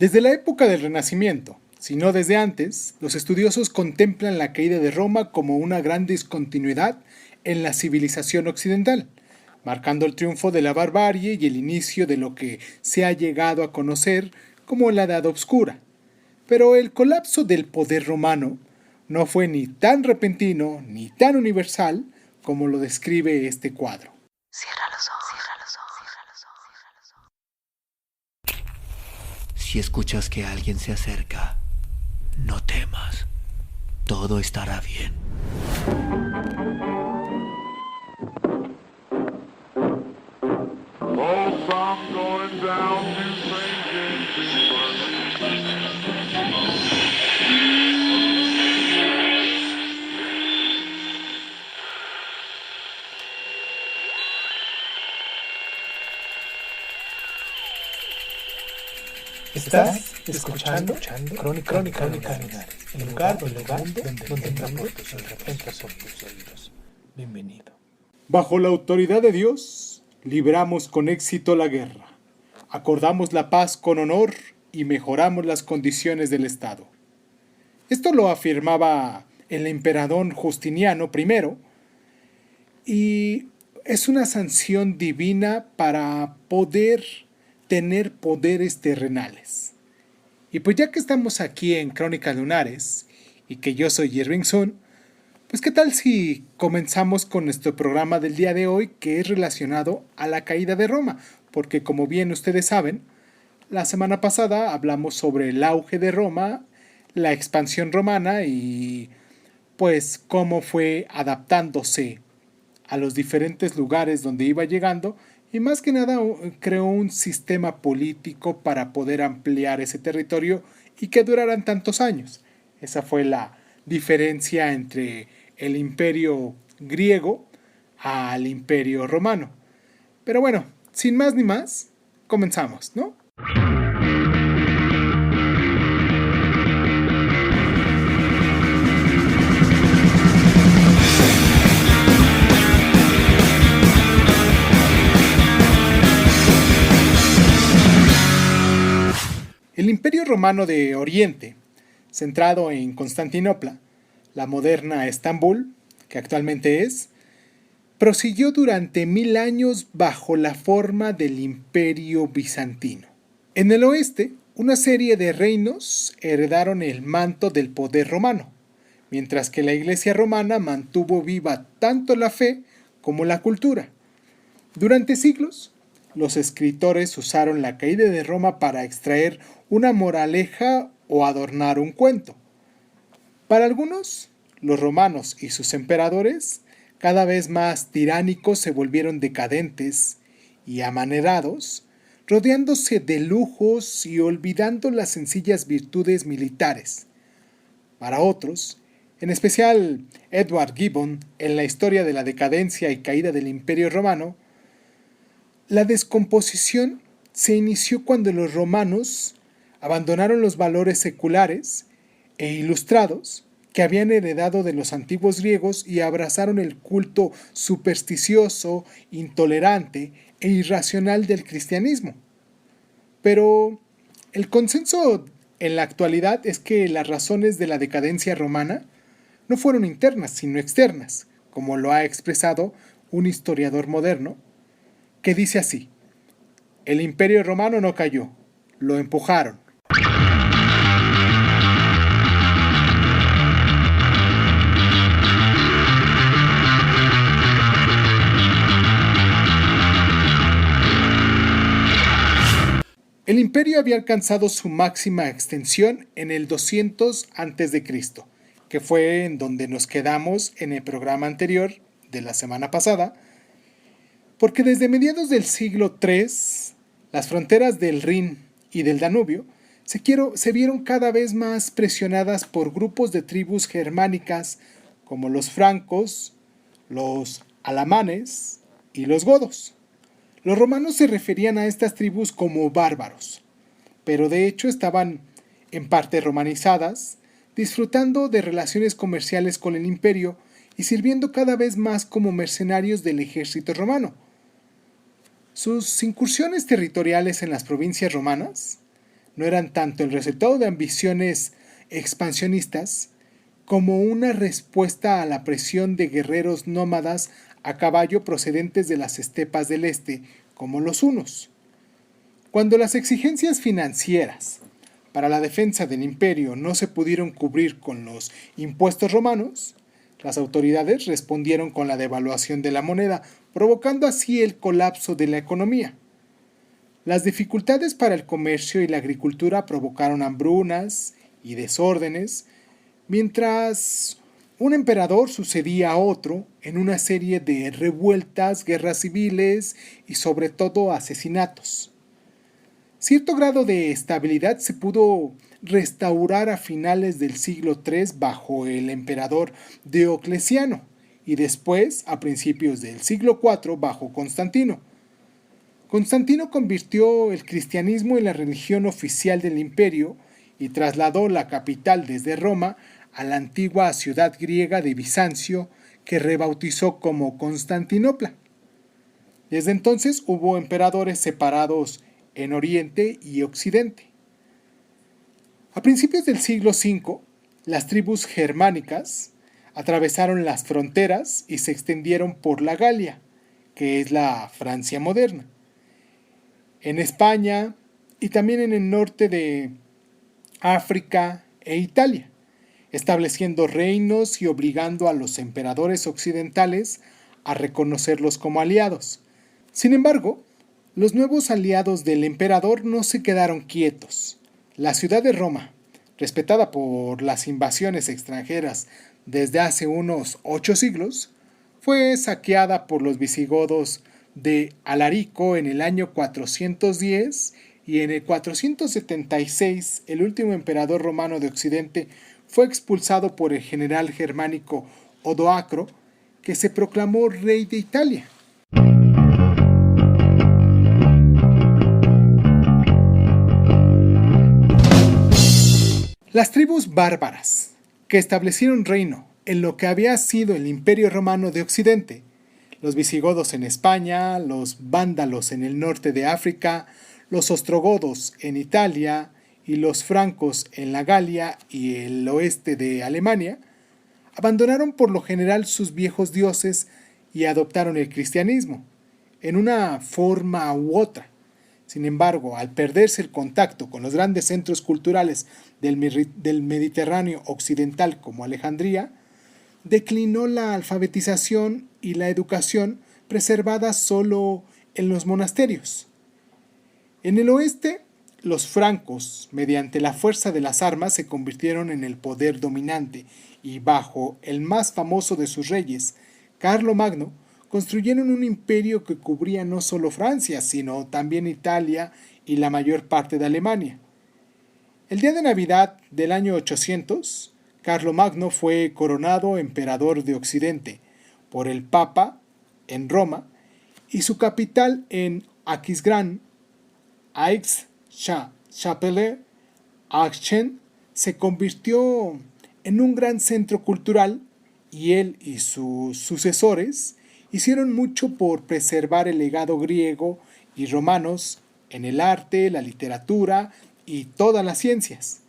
Desde la época del Renacimiento, si no desde antes, los estudiosos contemplan la caída de Roma como una gran discontinuidad en la civilización occidental, marcando el triunfo de la barbarie y el inicio de lo que se ha llegado a conocer como la Edad Oscura. Pero el colapso del poder romano no fue ni tan repentino ni tan universal como lo describe este cuadro. Cierra los ojos, cierra los ojos, cierra los ojos, cierra los ojos. Si escuchas que alguien se acerca, no temas. Todo estará bien. Estás escuchando Crónica Lunares, el lugar donde entra por tus oídos. Bienvenido. Bajo la autoridad de Dios, libramos con éxito la guerra, acordamos la paz con honor y mejoramos las condiciones del Estado. Esto lo afirmaba el emperador Justiniano I y es una sanción divina para poder tener poderes terrenales. Y pues ya que estamos aquí en Crónicas Lunares y que yo soy Irving Sun, pues qué tal si comenzamos con nuestro programa del día de hoy, que es relacionado a la caída de Roma, porque como bien ustedes saben, la semana pasada hablamos sobre el auge de Roma, la expansión romana y pues cómo fue adaptándose a los diferentes lugares donde iba llegando, y más que nada creó un sistema político para poder ampliar ese territorio y que duraran tantos años. Esa fue la diferencia entre el imperio griego al imperio romano. Pero bueno, sin más ni más, comenzamos, ¿no? El Imperio Romano de Oriente, centrado en Constantinopla, la moderna Estambul, que actualmente es, prosiguió durante 1000 años bajo la forma del Imperio Bizantino. En el oeste, una serie de reinos heredaron el manto del poder romano, mientras que la Iglesia romana mantuvo viva tanto la fe como la cultura. Durante siglos, los escritores usaron la caída de Roma para extraer una moraleja o adornar un cuento. Para algunos, los romanos y sus emperadores, cada vez más tiránicos, se volvieron decadentes y amanerados, rodeándose de lujos y olvidando las sencillas virtudes militares. Para otros, en especial Edward Gibbon, en la historia de la decadencia y caída del Imperio Romano, la descomposición se inició cuando los romanos abandonaron los valores seculares e ilustrados que habían heredado de los antiguos griegos y abrazaron el culto supersticioso, intolerante e irracional del cristianismo. Pero el consenso en la actualidad es que las razones de la decadencia romana no fueron internas, sino externas, como lo ha expresado un historiador moderno, que dice así: el Imperio Romano no cayó, lo empujaron. El imperio había alcanzado su máxima extensión en el 200 a.C., que fue en donde nos quedamos en el programa anterior de la semana pasada, porque desde mediados del siglo III, las fronteras del Rin y del Danubio se vieron cada vez más presionadas por grupos de tribus germánicas como los francos, los alamanes y los godos. Los romanos se referían a estas tribus como bárbaros, pero de hecho estaban en parte romanizadas, disfrutando de relaciones comerciales con el imperio y sirviendo cada vez más como mercenarios del ejército romano. Sus incursiones territoriales en las provincias romanas no eran tanto el resultado de ambiciones expansionistas como una respuesta a la presión de guerreros nómadas a caballo procedentes de las estepas del este, como los hunos. Cuando las exigencias financieras para la defensa del imperio no se pudieron cubrir con los impuestos romanos, las autoridades respondieron con la devaluación de la moneda, provocando así el colapso de la economía. Las dificultades para el comercio y la agricultura provocaron hambrunas y desórdenes, mientras un emperador sucedía a otro en una serie de revueltas, guerras civiles y sobre todo asesinatos. Cierto grado de estabilidad se pudo restaurar a finales del siglo III bajo el emperador Diocleciano y después a principios del siglo IV bajo Constantino. Constantino convirtió el cristianismo en la religión oficial del imperio y trasladó la capital desde Roma a la antigua ciudad griega de Bizancio, que rebautizó como Constantinopla. Desde entonces hubo emperadores separados en Oriente y Occidente. A principios del siglo V, las tribus germánicas atravesaron las fronteras y se extendieron por la Galia, que es la Francia moderna, en España y también en el norte de África e Italia, estableciendo reinos y obligando a los emperadores occidentales a reconocerlos como aliados. Sin embargo, los nuevos aliados del emperador no se quedaron quietos. La ciudad de Roma, respetada por las invasiones extranjeras desde hace unos 8 siglos, fue saqueada por los visigodos de Alarico en el año 410 y en el 476 el último emperador romano de Occidente fue expulsado por el general germánico Odoacro, que se proclamó rey de Italia. Las tribus bárbaras, que establecieron reino en lo que había sido el Imperio Romano de Occidente, los visigodos en España, los vándalos en el norte de África, los ostrogodos en Italia y los francos en la Galia y el oeste de Alemania, abandonaron por lo general sus viejos dioses y adoptaron el cristianismo, en una forma u otra. Sin embargo, al perderse el contacto con los grandes centros culturales del Mediterráneo occidental como Alejandría, declinó la alfabetización y la educación preservada solo en los monasterios. En el oeste, los francos, mediante la fuerza de las armas, se convirtieron en el poder dominante y bajo el más famoso de sus reyes, Carlomagno, construyeron un imperio que cubría no solo Francia, sino también Italia y la mayor parte de Alemania. El día de Navidad del año 800, Carlomagno fue coronado emperador de Occidente por el Papa en Roma y su capital en Aquisgrán, Aix-la-Chapelle, Aachen, se convirtió en un gran centro cultural y él y sus sucesores hicieron mucho por preservar el legado griego y romanos en el arte, la literatura y todas las ciencias.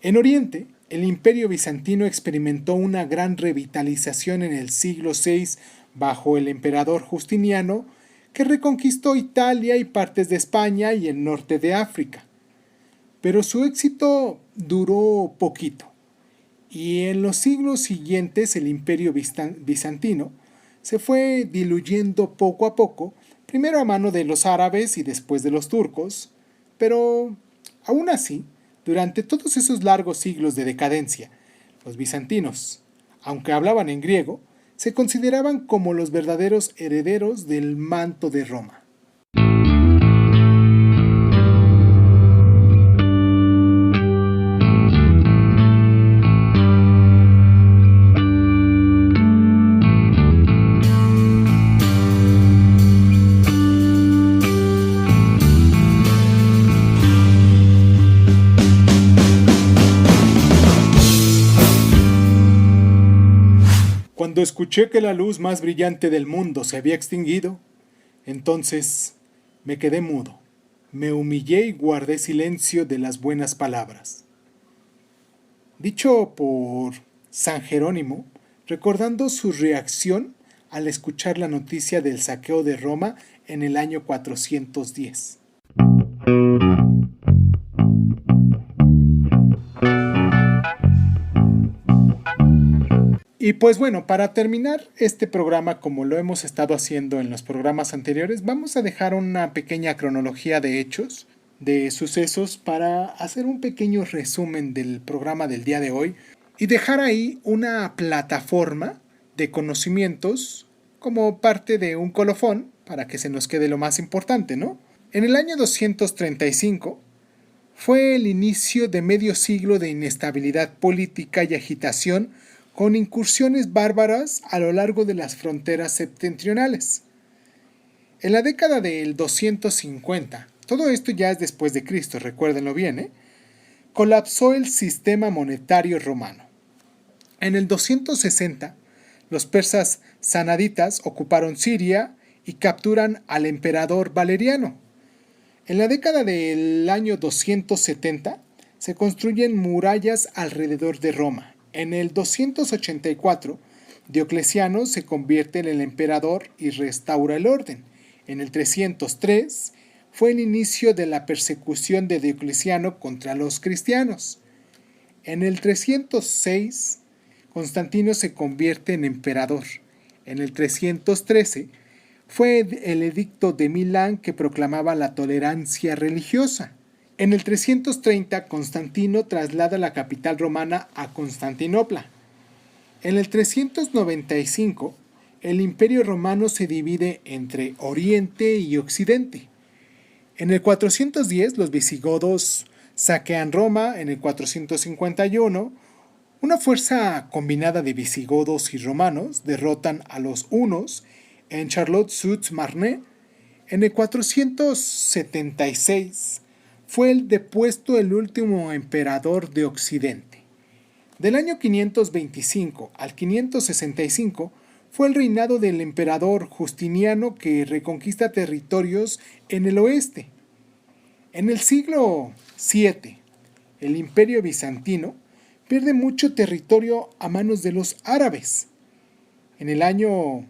En Oriente, el Imperio Bizantino experimentó una gran revitalización en el siglo VI bajo el emperador Justiniano, que reconquistó Italia y partes de España y el norte de África. Pero su éxito duró poquito, y en los siglos siguientes el Imperio Bizantino se fue diluyendo poco a poco, primero a mano de los árabes y después de los turcos, pero aún así, durante todos esos largos siglos de decadencia, los bizantinos, aunque hablaban en griego, se consideraban como los verdaderos herederos del manto de Roma. Cuando escuché que la luz más brillante del mundo se había extinguido, entonces me quedé mudo, me humillé y guardé silencio de las buenas palabras. Dicho por San Jerónimo, recordando su reacción al escuchar la noticia del saqueo de Roma en el año 410. Y pues bueno, para terminar este programa, como lo hemos estado haciendo en los programas anteriores, vamos a dejar una pequeña cronología de hechos, de sucesos, para hacer un pequeño resumen del programa del día de hoy y dejar ahí una plataforma de conocimientos como parte de un colofón para que se nos quede lo más importante, ¿no? En el año 235 fue el inicio de medio siglo de inestabilidad política y agitación con incursiones bárbaras a lo largo de las fronteras septentrionales. En la década del 250, todo esto ya es después de Cristo, recuérdenlo bien, colapsó el sistema monetario romano. En el 260, los persas sanaditas ocuparon Siria y capturan al emperador Valeriano. En la década del año 270, se construyen murallas alrededor de Roma. En el 284, Diocleciano se convierte en el emperador y restaura el orden. En el 303, fue el inicio de la persecución de Diocleciano contra los cristianos. En el 306, Constantino se convierte en emperador. En el 313, fue el edicto de Milán que proclamaba la tolerancia religiosa. En el 330, Constantino traslada la capital romana a Constantinopla. En el 395, el Imperio Romano se divide entre Oriente y Occidente. En el 410, los visigodos saquean Roma. En el 451, una fuerza combinada de visigodos y romanos derrotan a los hunos en Charlotte-sur-Marne. En el 476, fue el depuesto el último emperador de Occidente. Del año 525 al 565 fue el reinado del emperador Justiniano, que reconquista territorios en el oeste. En el siglo VII, el Imperio Bizantino pierde mucho territorio a manos de los árabes. En el año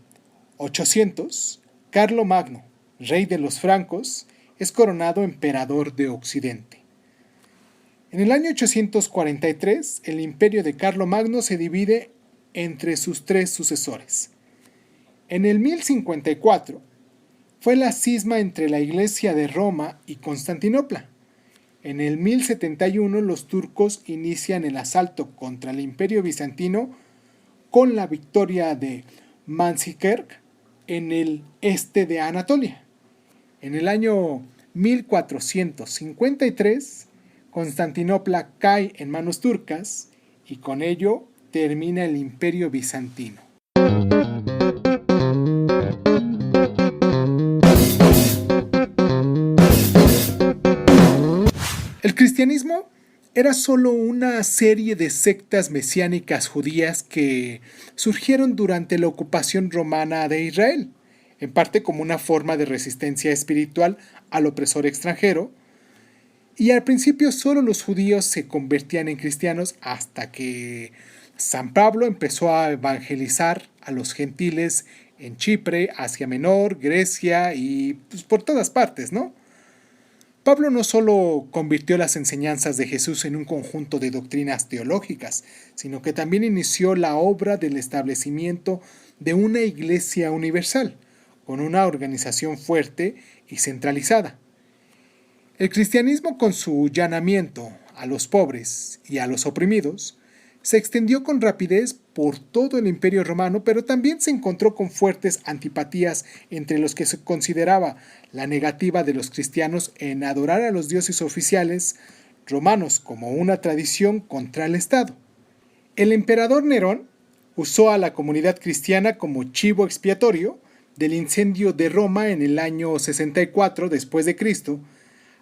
800, Carlomagno, rey de los francos, es coronado emperador de Occidente. En el año 843, el imperio de Carlomagno se divide entre sus tres sucesores. En el 1054, fue la cisma entre la Iglesia de Roma y Constantinopla. En el 1071, los turcos inician el asalto contra el imperio bizantino con la victoria de Manzikert en el este de Anatolia. En el año 1453, Constantinopla cae en manos turcas y con ello termina el Imperio Bizantino. El cristianismo era solo una serie de sectas mesiánicas judías que surgieron durante la ocupación romana de Israel, en parte como una forma de resistencia espiritual al opresor extranjero, y al principio solo los judíos se convertían en cristianos hasta que San Pablo empezó a evangelizar a los gentiles en Chipre, Asia Menor, Grecia y pues, por todas partes, ¿no? Pablo no solo convirtió las enseñanzas de Jesús en un conjunto de doctrinas teológicas, sino que también inició la obra del establecimiento de una iglesia universal, con una organización fuerte y centralizada. El cristianismo, con su llamamiento a los pobres y a los oprimidos, se extendió con rapidez por todo el Imperio Romano, pero también se encontró con fuertes antipatías entre los que se consideraba la negativa de los cristianos en adorar a los dioses oficiales romanos como una tradición contra el Estado. El emperador Nerón usó a la comunidad cristiana como chivo expiatorio del incendio de Roma en el año 64 después de Cristo,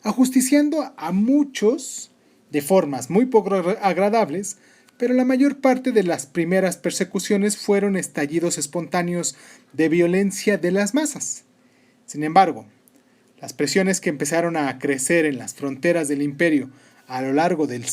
ajusticiando a muchos de formas muy poco agradables, pero la mayor parte de las primeras persecuciones fueron estallidos espontáneos de violencia de las masas. Sin embargo, Las presiones que empezaron a crecer en las fronteras del imperio a lo largo del